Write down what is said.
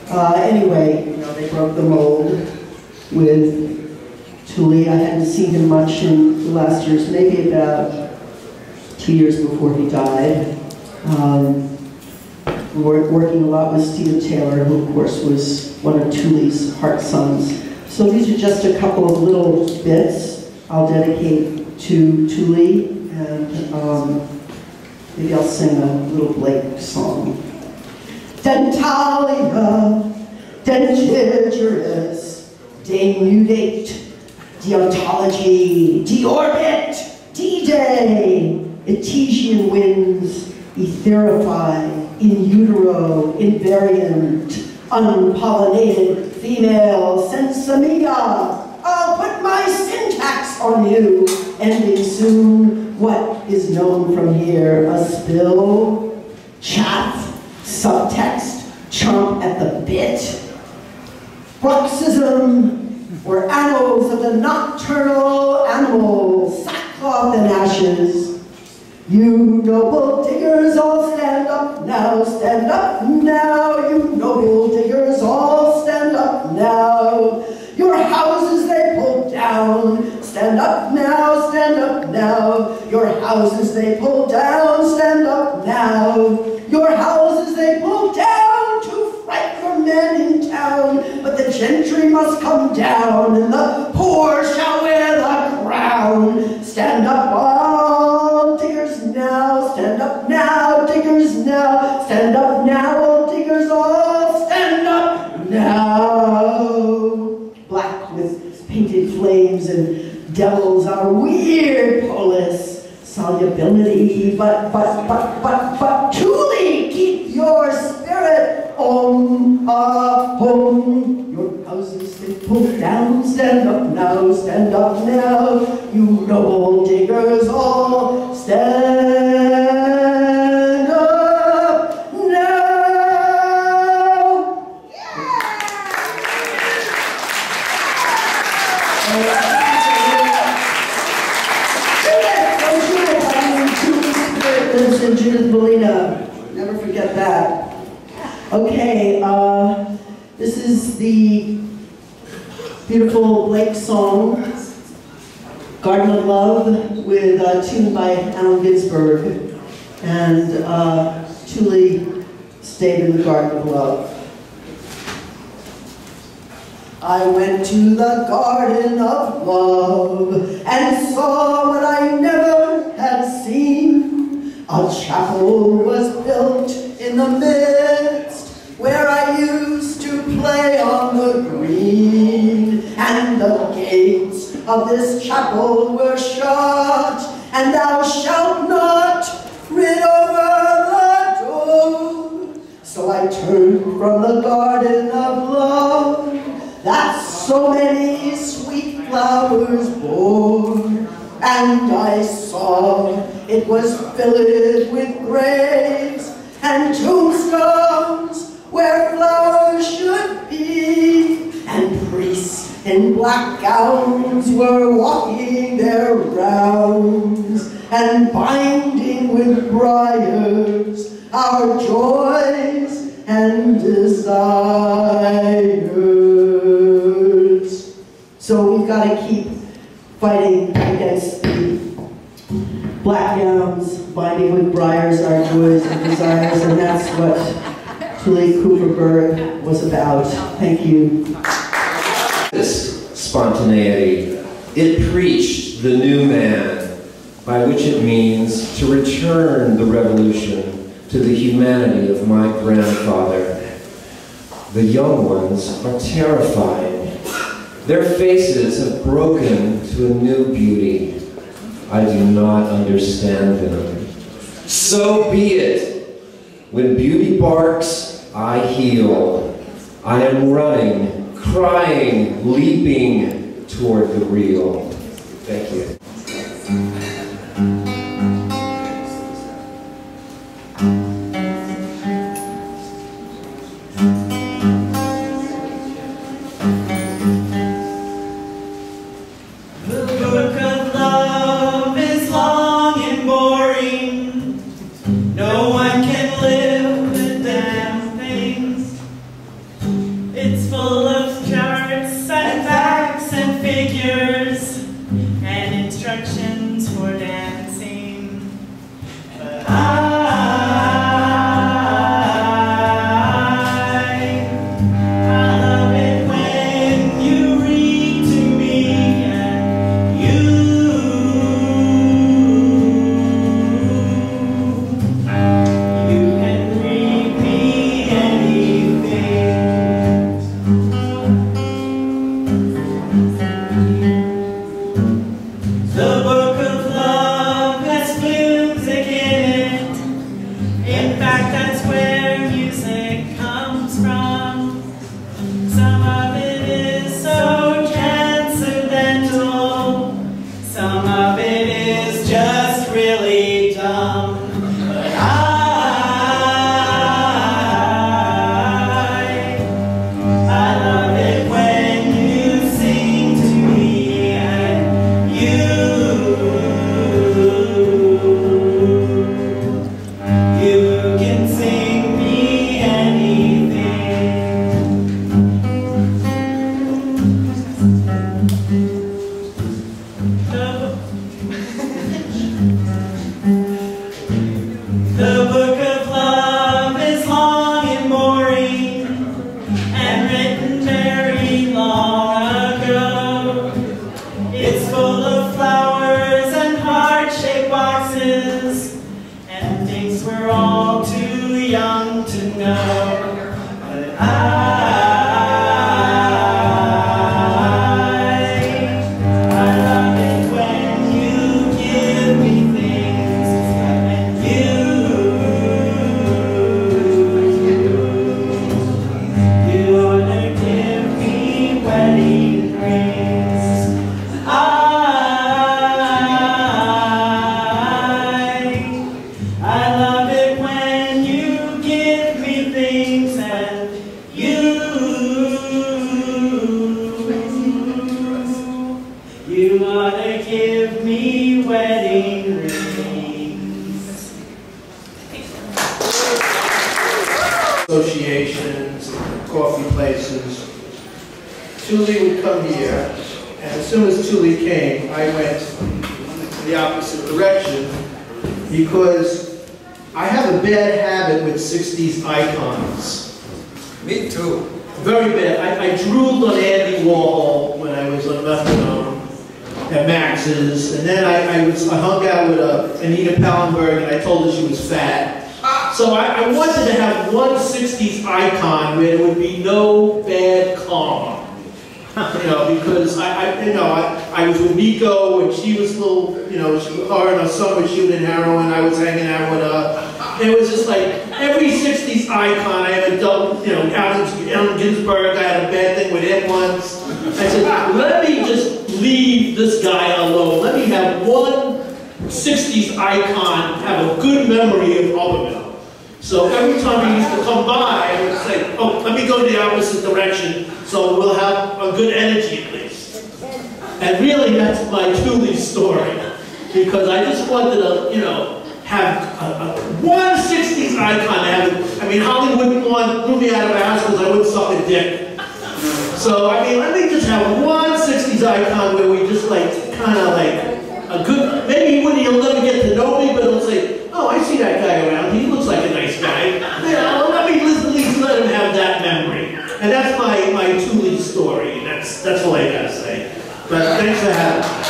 Anyway, you know, they broke the mold with Tuli. I hadn't seen him much in the last years, maybe about 2 years before he died. We were working a lot with Stephen Taylor, who of course was one of Tuli's heart sons. So these are just a couple of little bits I'll dedicate to Tuli, and maybe I'll sing a little Blake song. Dentalia, dentigerous, denudate, deontology, deorbit, D-Day, Etesian winds, etherify, in utero, invariant, unpollinated, female, sensimilla. I'll put my syntax on you, ending soon. What is known from here? A spill, chaff, subtext, chomp at the bit. Bruxism, or annals of the nocturnal animal, sackcloth and ashes. You noble diggers all stand up now, stand up now. You noble diggers all stand up now. Your houses they pulled down, stand up now, stand up now. Your houses they pulled down, stand up now. Your houses they pulled down to fright the men in town. But the gentry must come down, and the poor shall wear the crown. Stand up all diggers now, stand up now, diggers now. Stand up now, all diggers all stand up now. Black with painted flames and devils, our weird polis, solubility, but Tuli, keep your spirit home. Your houses they pull down, stand up now, stand up now. You noble diggers all stand up now. And Judith Molina, never forget that. Okay, this is the beautiful Blake song, Garden of Love, with a tune by Allen Ginsberg, and Tuli stayed in the Garden of Love. I went to the Garden of Love and saw what I never had seen. A chapel was built in the midst where I used to play on the green, and the gates of this chapel were shut, and thou shalt not rid over the door. So I turned from the Garden of Love that so many sweet flowers bore, and I saw it was filled with graves and tombstones where flowers should be, and priests in black gowns were walking their rounds and binding with briars our joys and desires. So we've got to keep fighting against the black gowns, binding with briars our joys and desires, and that's what Tuli Kupferberg was about. Thank you. This spontaneity, it preached the new man, by which it means to return the revolution to the humanity of my grandfather. The young ones are terrified. Their faces have broken to a new beauty. I do not understand them. So be it. When beauty barks, I heal. I am running, crying, leaping toward the real. Thank you. and you. You ought to give me wedding rings. Associations, coffee places. Tuli would come here, and as soon as Tuli came, I went the opposite direction because I have a bad habit with 60s icons. Me too. Very bad. I drooled on Andy Warhol when I was on methadone at Max's, and then I hung out with Anita Pallenberg, and I told her she was fat. So I wanted to have one 60s icon where there would be no bad karma. You know, because I was with Nico when she was little, you know, her and her son were shooting heroin, I was hanging out with her. It was just like, every 60s icon, I had a double, you know, Allen Ginsberg, I had a bad thing with him once. I said, let me just leave this guy alone. Let me have one 60s icon, have a good memory of Waldman. So every time he used to come by, I would say, oh, let me go the opposite direction so we'll have a good energy at least. And really that's my Tuli story. Because I just wanted to, you know, have one 60s icon. I mean, Hollywood threw me out of the house because I wouldn't suck a dick. So, I mean, let me just have one 60s icon where we just like, kind of like, a good, maybe he'll never get to know me, but he'll say, oh, I see that guy around, he looks like a nice guy. You know, let me at least let him have that memory. And that's my Tuli story. That's all I gotta say. But thanks for having me.